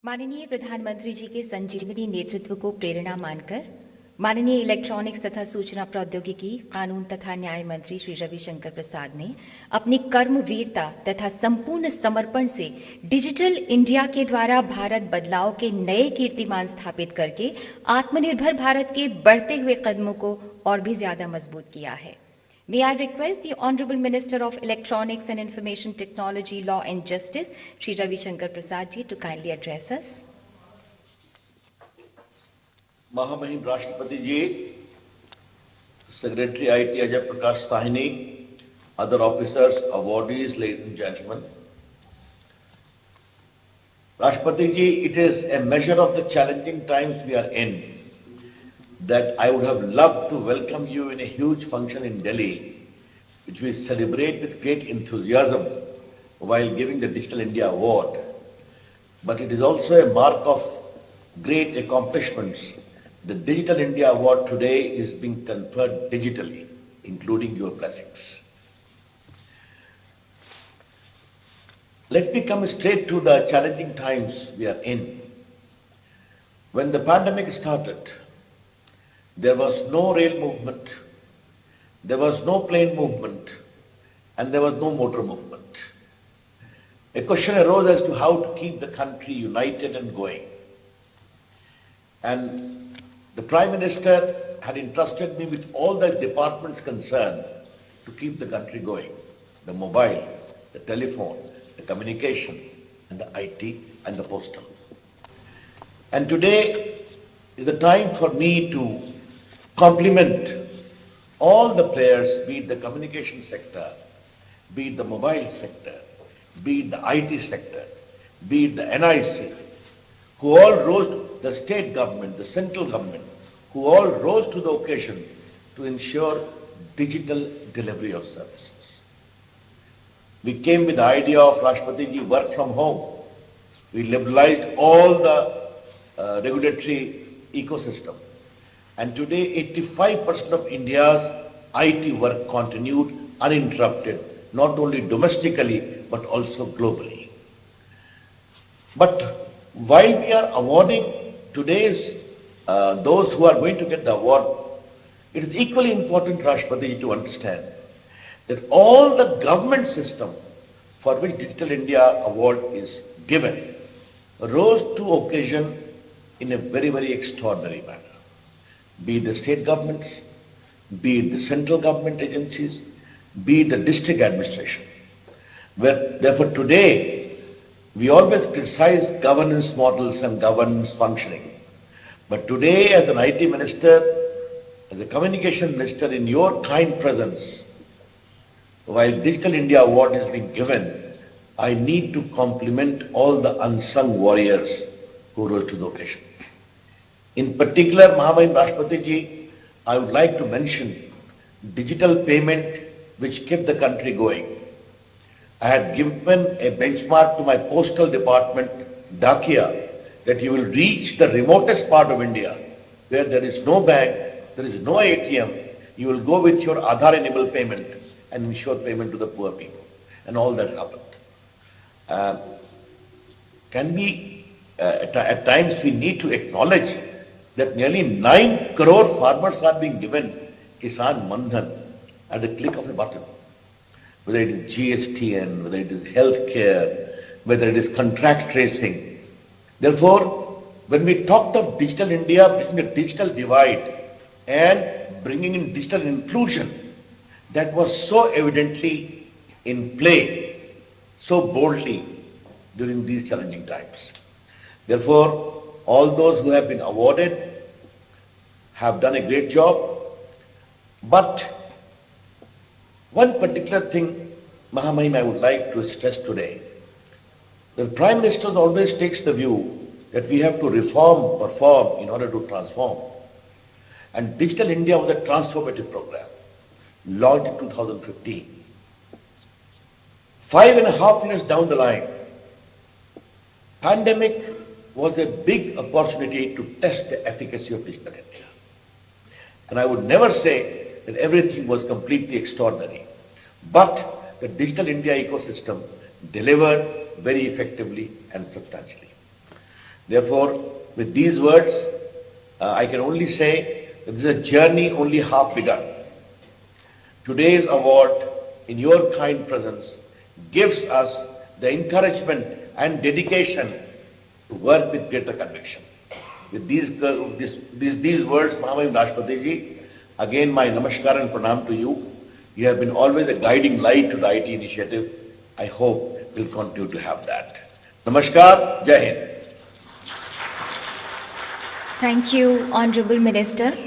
माननीय प्रधानमंत्री जी के संजीवनी नेतृत्व को प्रेरणा मानकर माननीय इलेक्ट्रॉनिक्स तथा सूचना प्रौद्योगिकी कानून तथा न्याय मंत्री श्री रविशंकर प्रसाद ने अपनी कर्मवीरता तथा संपूर्ण समर्पण से डिजिटल इंडिया के द्वारा भारत बदलाव के नए कीर्तिमान स्थापित करके आत्मनिर्भर भारत के बढ़ते हुए कदमों को और भी ज्यादा मजबूत किया है। May I request the Honorable Minister of Electronics and Information Technology, Law and Justice, Shri Ravi Shankar Prasad ji, to kindly address us. महामहिम राष्ट्रपति जी, Secretary IT Ajay Prakash Sahni, other officers, awardees, ladies and gentlemen. Rashtrapati ji, it is a measure of the challenging times we are in that I would have loved to welcome you in a huge function in Delhi, which we celebrate with great enthusiasm while giving the Digital India Award. But it is also a mark of great accomplishments. The Digital India Award today is being conferred digitally, including your blessings. Let me come straight to the challenging times we are in. When the pandemic started, there was no rail movement, there was no plane movement, and there was no motor movement. A question arose as to how to keep the country united and going. And the Prime Minister had entrusted me with all the departments concerned to keep the country going. The mobile, the telephone, the communication, and the IT, and the postal. And today is the time for me to compliment all the players, be it the communication sector, be it the mobile sector, be it the IT sector, be it the NIC, who all rose to the state government, the central government, who all rose to the occasion to ensure digital delivery of services. We came with the idea of Rashtrapati ji work from home. We liberalized all the regulatory ecosystem. And today, 85% of India's IT work continued uninterrupted, not only domestically, but also globally. But while we are awarding today's, those who are going to get the award, it is equally important, Rashtrapati, to understand that all the government system for which Digital India Award is given rose to occasion in a very, very extraordinary manner. Be it the state governments, be it the central government agencies, be it the district administration. Therefore today, we always criticize governance models and governance functioning. But today, as an IT minister, as a communication minister, in your kind presence, while Digital India Award is being given, I need to compliment all the unsung warriors who rose to the occasion. In particular, Mahamahim Rashtrapati ji, I would like to mention digital payment which kept the country going. I had given a benchmark to my postal department, Dakia, that you will reach the remotest part of India where there is no bank, there is no ATM, you will go with your Aadhaar-enabled payment and ensure payment to the poor people. And all that happened. At times we need to acknowledge that nearly 9 crore farmers are being given Kisan Mandhan at the click of a button. Whether it is GSTN, whether it is healthcare, whether it is contract tracing. Therefore, when we talked of Digital India, bridging the digital divide and bringing in digital inclusion, that was so evidently in play, so boldly during these challenging times. Therefore, all those who have been awarded have done a great job. But one particular thing, Mahamahim, I would like to stress today. The Prime Minister always takes the view that we have to reform, perform in order to transform. And Digital India was a transformative program, launched in 2015. 5.5 years down the line, pandemic was a big opportunity to test the efficacy of Digital India. And I would never say that everything was completely extraordinary. But the Digital India ecosystem delivered very effectively and substantially. Therefore, with these words, I can only say that this is a journey only half begun. Today's award, in your kind presence, gives us the encouragement and dedication to work with greater conviction. With these words, Mahamahim Rashtrapati ji, again my namaskar and pranam to you. You have been always a guiding light to the IT initiative. I hope we'll continue to have that. Namaskar, Jai Hind. Thank you, Honorable Minister.